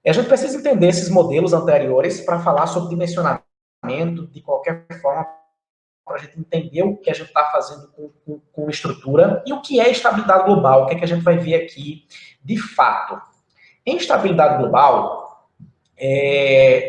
E a gente precisa entender esses modelos anteriores para falar sobre dimensionamento de qualquer forma, para a gente entender o que a gente está fazendo com estrutura e o que é estabilidade global, o que é que a gente vai ver aqui de fato. Em estabilidade global,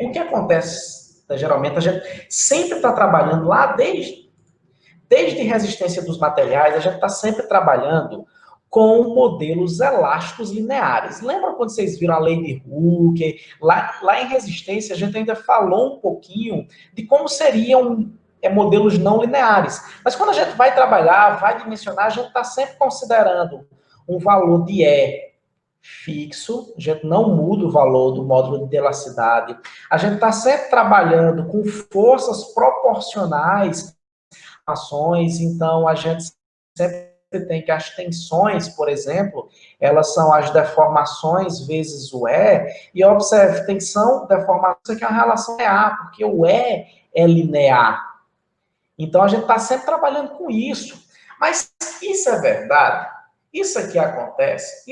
o que acontece, geralmente, a gente sempre está trabalhando lá desde resistência dos materiais, a gente está sempre trabalhando com modelos elásticos lineares. Lembra quando vocês viram a lei de Hooke? Lá em resistência, a gente ainda falou um pouquinho de como seriam modelos não lineares. Mas quando a gente vai trabalhar, vai dimensionar, a gente está sempre considerando um valor de E fixo, a gente não muda o valor do módulo de elasticidade. A gente está sempre trabalhando com forças proporcionais ações, então a gente sempre tem que as tensões, por exemplo, elas são as deformações vezes o E, observe, tensão, deformação, isso aqui é uma relação linear, porque o E é linear. Então a gente está sempre trabalhando com isso. Mas isso é verdade? Isso aqui acontece?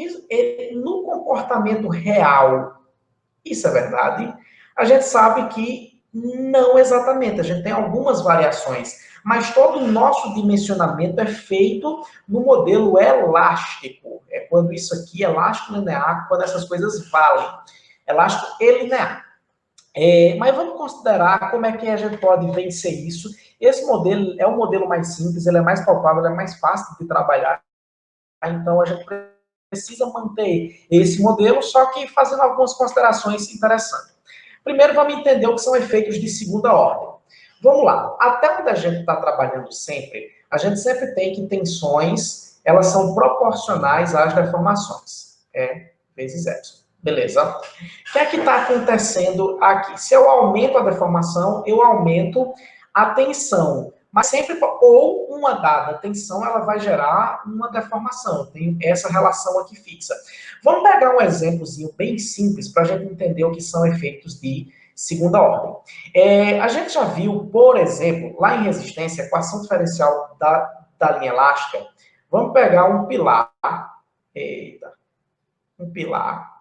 No comportamento real, isso é verdade? A gente sabe que não exatamente, a gente tem algumas variações, mas todo o nosso dimensionamento é feito no modelo elástico. É quando isso aqui é elástico linear, quando essas coisas valem. Elástico e linear. Mas vamos considerar como é que a gente pode vencer isso. Esse modelo é um modelo mais simples, ele é mais palpável, ele é mais fácil de trabalhar. Então a gente precisa manter esse modelo, só que fazendo algumas considerações interessantes. Primeiro, vamos entender o que são efeitos de segunda ordem. Vamos lá. Até onde a gente está trabalhando sempre, a gente sempre tem que tensões, elas são proporcionais às deformações. Vezes epsilon. Beleza? O que é que está acontecendo aqui? Se eu aumento a deformação, eu aumento a tensão. Mas sempre, ou uma dada tensão, ela vai gerar uma deformação. Tem essa relação aqui fixa. Vamos pegar um exemplozinho bem simples para a gente entender o que são efeitos de segunda ordem. A gente já viu, por exemplo, lá em resistência, equação diferencial da linha elástica. Vamos pegar um pilar. Um pilar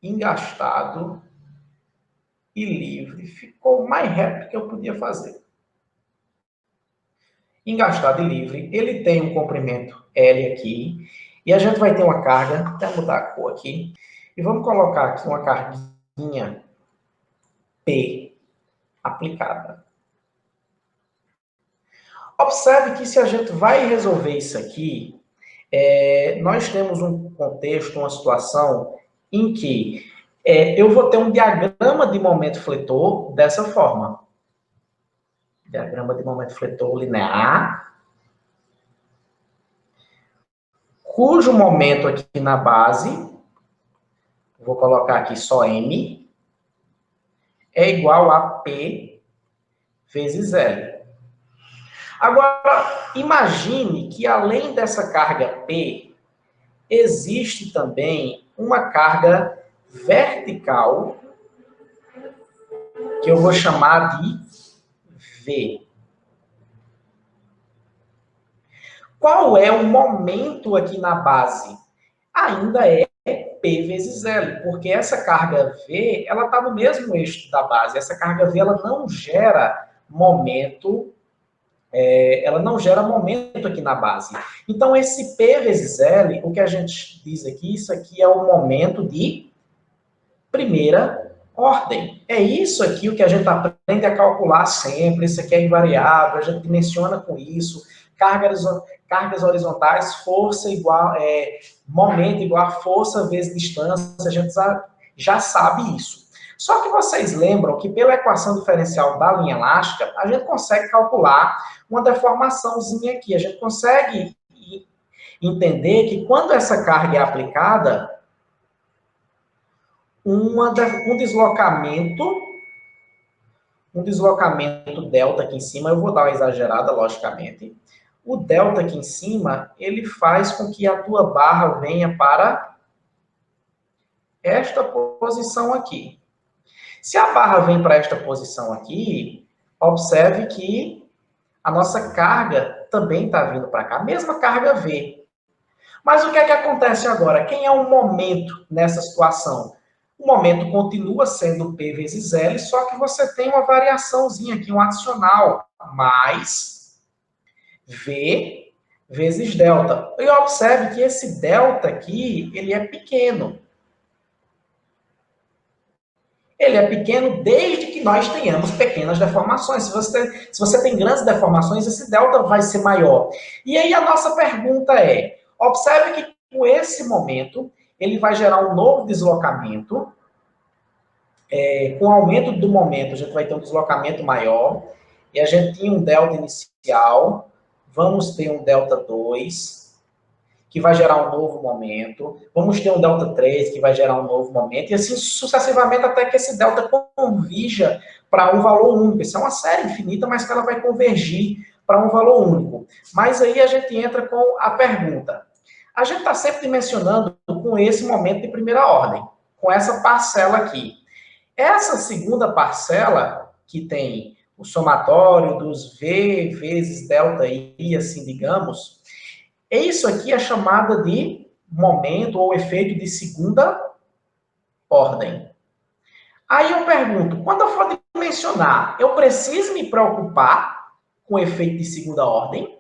engastado e livre. Ficou mais reto que eu podia fazer. Engastado e livre, ele tem um comprimento L aqui, e a gente vai ter uma carga, até mudar a cor aqui, e vamos colocar aqui uma carguinha P aplicada. Observe que se a gente vai resolver isso aqui, nós temos um contexto, uma situação em que eu vou ter um diagrama de momento fletor dessa forma. Diagrama de momento fletor linear, cujo momento aqui na base, vou colocar aqui só M, é igual a P vezes L. Agora, imagine que além dessa carga P, existe também uma carga vertical, que eu vou chamar de V. Qual é o momento aqui na base? Ainda é P vezes L, porque essa carga V, ela está no mesmo eixo da base. Essa carga V, ela não gera momento, aqui na base. Então, esse P vezes L, o que a gente diz aqui, isso aqui é o momento de primeira ordem. É isso aqui o que a gente aprende a calcular sempre, isso aqui é invariável, a gente dimensiona com isso, cargas horizontais, força igual, momento igual a força vezes distância, a gente já sabe isso. Só que vocês lembram que pela equação diferencial da linha elástica, a gente consegue calcular uma deformaçãozinha aqui, a gente consegue entender que quando essa carga é aplicada, um deslocamento delta aqui em cima, eu vou dar uma exagerada, logicamente. O delta aqui em cima, ele faz com que a tua barra venha para esta posição aqui. Se a barra vem para esta posição aqui, observe que a nossa carga também está vindo para cá, a mesma carga V. Mas o que é que acontece agora? Quem é o momento nessa situação? O momento continua sendo P vezes L, só que você tem uma variaçãozinha aqui, um adicional, mais V vezes delta. E observe que esse delta aqui, ele é pequeno. Ele é pequeno desde que nós tenhamos pequenas deformações. Se você tem grandes deformações, esse delta vai ser maior. E aí a nossa pergunta é, observe que com esse momento, ele vai gerar um novo deslocamento. Com o aumento do momento, a gente vai ter um deslocamento maior. E a gente tinha um delta inicial. Vamos ter um delta 2, que vai gerar um novo momento. Vamos ter um delta 3, que vai gerar um novo momento. E assim sucessivamente até que esse delta convirja para um valor único. Isso é uma série infinita, mas que ela vai convergir para um valor único. Mas aí a gente entra com a pergunta. A gente está sempre dimensionando com esse momento de primeira ordem, com essa parcela aqui. Essa segunda parcela, que tem o somatório dos V vezes delta I, assim digamos, isso aqui é chamada de momento ou efeito de segunda ordem. Aí eu pergunto, quando eu for dimensionar, eu preciso me preocupar com o efeito de segunda ordem?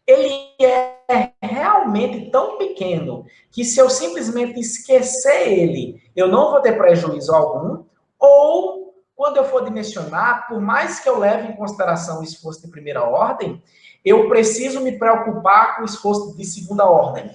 Ele é realmente tão pequeno que se eu simplesmente esquecer ele, eu não vou ter prejuízo algum? Ou, quando eu for dimensionar, por mais que eu leve em consideração o esforço de primeira ordem, eu preciso me preocupar com o esforço de segunda ordem?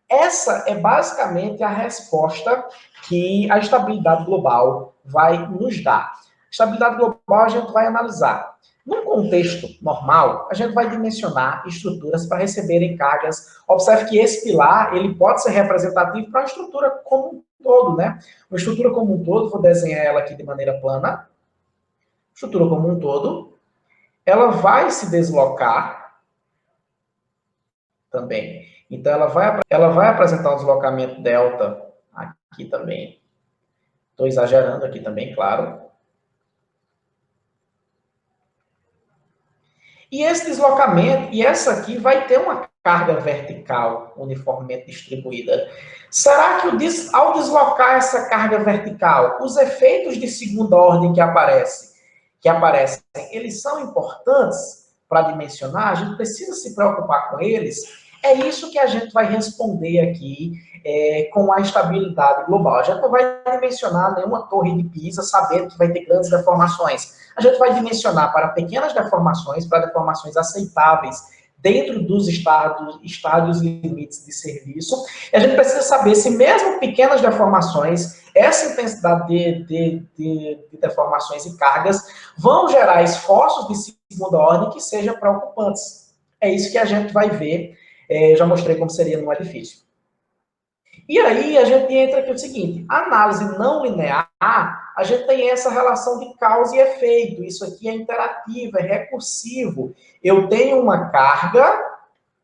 Essa é basicamente a resposta que a estabilidade global vai nos dar. Estabilidade global a gente vai analisar. Num contexto normal, a gente vai dimensionar estruturas para receberem cargas. Observe que esse pilar ele pode ser representativo para a estrutura como um todo, né? Uma estrutura como um todo, vou desenhar ela aqui de maneira plana. Estrutura como um todo, ela vai se deslocar também. Então, ela vai apresentar um deslocamento delta aqui também. Estou exagerando aqui também, claro. E esse deslocamento, e essa aqui vai ter uma carga vertical uniformemente distribuída. Será que ao deslocar essa carga vertical, os efeitos de segunda ordem que aparecem, eles são importantes para dimensionar? A gente precisa se preocupar com eles? É isso que a gente vai responder aqui com a estabilidade global. A gente não vai dimensionar nenhuma torre de Pisa sabendo que vai ter grandes deformações. A gente vai dimensionar para pequenas deformações, para deformações aceitáveis dentro dos estádios limites de serviço. E a gente precisa saber se mesmo pequenas deformações, essa intensidade de deformações e cargas vão gerar esforços de segunda ordem que sejam preocupantes. É isso que a gente vai ver. Já mostrei como seria no edifício. E aí a gente entra aqui o seguinte, a análise não linear, a gente tem essa relação de causa e efeito. Isso aqui é interativo, é recursivo. Eu tenho uma carga,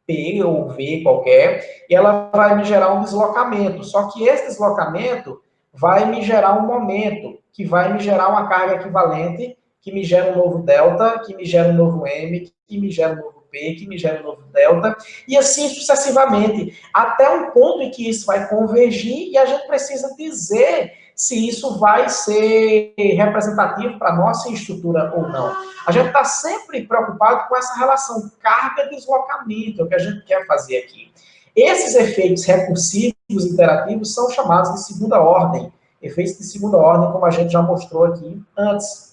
P ou V qualquer, e ela vai me gerar um deslocamento. Só que esse deslocamento vai me gerar um momento, que vai me gerar uma carga equivalente, que me gera um novo delta, que me gera um novo M, que me gera um novo P, que me gera um novo delta, e assim sucessivamente, até um ponto em que isso vai convergir e a gente precisa dizer se isso vai ser representativo para a nossa estrutura ou não. A gente está sempre preocupado com essa relação carga-deslocamento, é o que a gente quer fazer aqui. Esses efeitos recursivos interativos são chamados de segunda ordem, efeitos de segunda ordem, como a gente já mostrou aqui antes.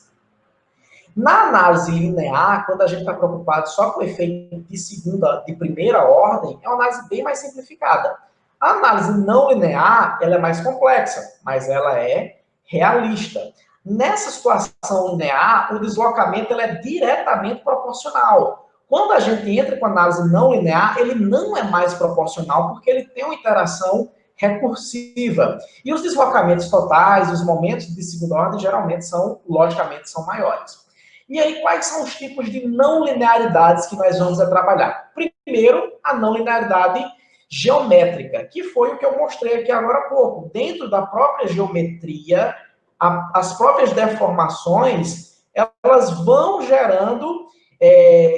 Na análise linear, quando a gente está preocupado só com o efeito de primeira ordem, é uma análise bem mais simplificada. A análise não linear, ela é mais complexa, mas ela é realista. Nessa situação linear, o deslocamento ele é diretamente proporcional. Quando a gente entra com a análise não linear, ele não é mais proporcional, porque ele tem uma interação recursiva. E os deslocamentos totais, os momentos de segunda ordem, geralmente logicamente, são maiores. E aí, quais são os tipos de não linearidades que nós vamos trabalhar? Primeiro, a não linearidade geométrica, que foi o que eu mostrei aqui agora há pouco. Dentro da própria geometria, as próprias deformações, elas vão gerando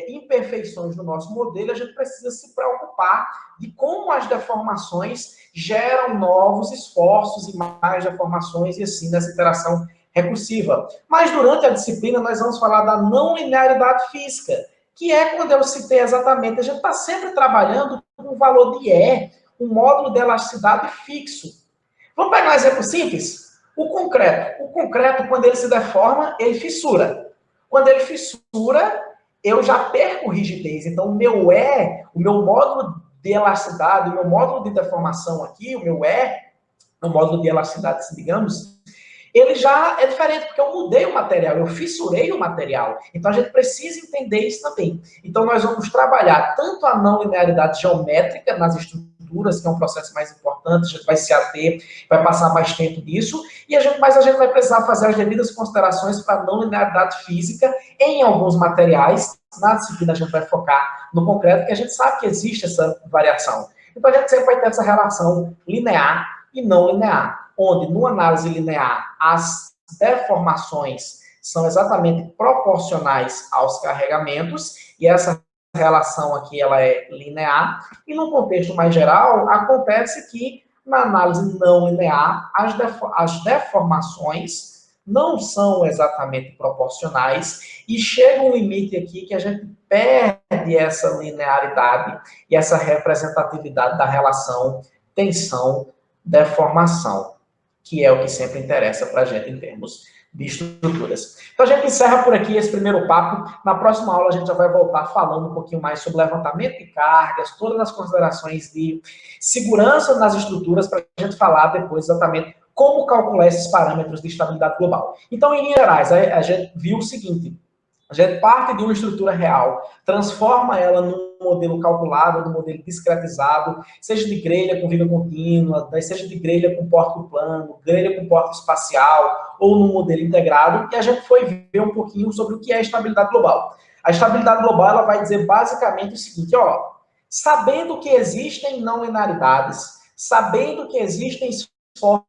imperfeições no nosso modelo, a gente precisa se preocupar de como as deformações geram novos esforços e mais deformações, e assim, nessa interação recursiva. Mas durante a disciplina nós vamos falar da não linearidade física, que é quando eu citei exatamente, a gente está sempre trabalhando com o valor de E, um módulo de elasticidade fixo. Vamos pegar um exemplo simples? O concreto. O concreto, quando ele se deforma, ele fissura. Quando ele fissura, eu já perco rigidez. Então, o meu E, o meu módulo de elasticidade, o meu módulo de deformação aqui, o meu E, o módulo de elasticidade, digamos, ele já é diferente, porque eu mudei o material, eu fissurei o material. Então, a gente precisa entender isso também. Então, nós vamos trabalhar tanto a não linearidade geométrica nas estruturas, que é um processo mais importante, a gente vai se ater, vai passar mais tempo nisso, mas a gente vai precisar fazer as devidas considerações para a não linearidade física em alguns materiais. Na disciplina, a gente vai focar no concreto, porque a gente sabe que existe essa variação. Então, a gente sempre vai ter essa relação linear e não linear, onde no análise linear as deformações são exatamente proporcionais aos carregamentos, e essa relação aqui ela é linear, e no contexto mais geral, acontece que na análise não linear, as deformações não são exatamente proporcionais, e chega um limite aqui que a gente perde essa linearidade e essa representatividade da relação tensão-deformação, que é o que sempre interessa para a gente em termos de estruturas. Então a gente encerra por aqui esse primeiro papo. Na próxima aula a gente já vai voltar falando um pouquinho mais sobre levantamento de cargas, todas as considerações de segurança nas estruturas, para a gente falar depois exatamente como calcular esses parâmetros de estabilidade global. Então, em linhas gerais, a gente viu o seguinte: a gente parte de uma estrutura real, transforma ela num modelo calculado, num modelo discretizado, seja de grelha com viga contínua, seja de grelha com pórtico plano, grelha com pórtico espacial, ou num modelo integrado, e a gente foi ver um pouquinho sobre o que é a estabilidade global. A estabilidade global ela vai dizer basicamente o seguinte, sabendo que existem não linearidades, sabendo que existem esforços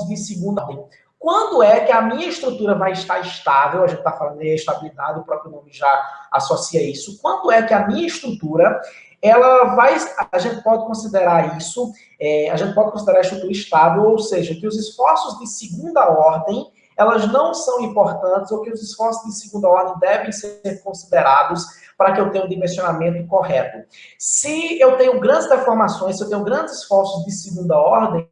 de segunda ordem, quando é que a minha estrutura vai estar estável? A gente está falando de estabilidade, o próprio nome já associa isso. Quando é que a minha estrutura, a gente pode considerar isso, a gente pode considerar a estrutura estável, ou seja, que os esforços de segunda ordem, elas não são importantes, ou que os esforços de segunda ordem devem ser considerados para que eu tenha um dimensionamento correto. Se eu tenho grandes deformações, se eu tenho grandes esforços de segunda ordem,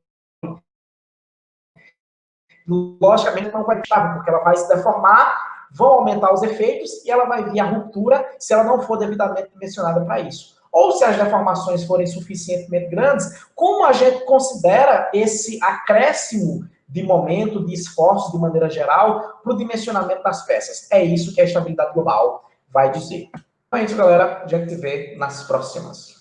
logicamente não vai estar, porque ela vai se deformar, vão aumentar os efeitos e ela vai vir a ruptura se ela não for devidamente dimensionada para isso. Ou se as deformações forem suficientemente grandes, como a gente considera esse acréscimo de momento, de esforço, de maneira geral, para o dimensionamento das peças? É isso que a estabilidade global vai dizer. Então é isso, galera. A gente se vê nas próximas.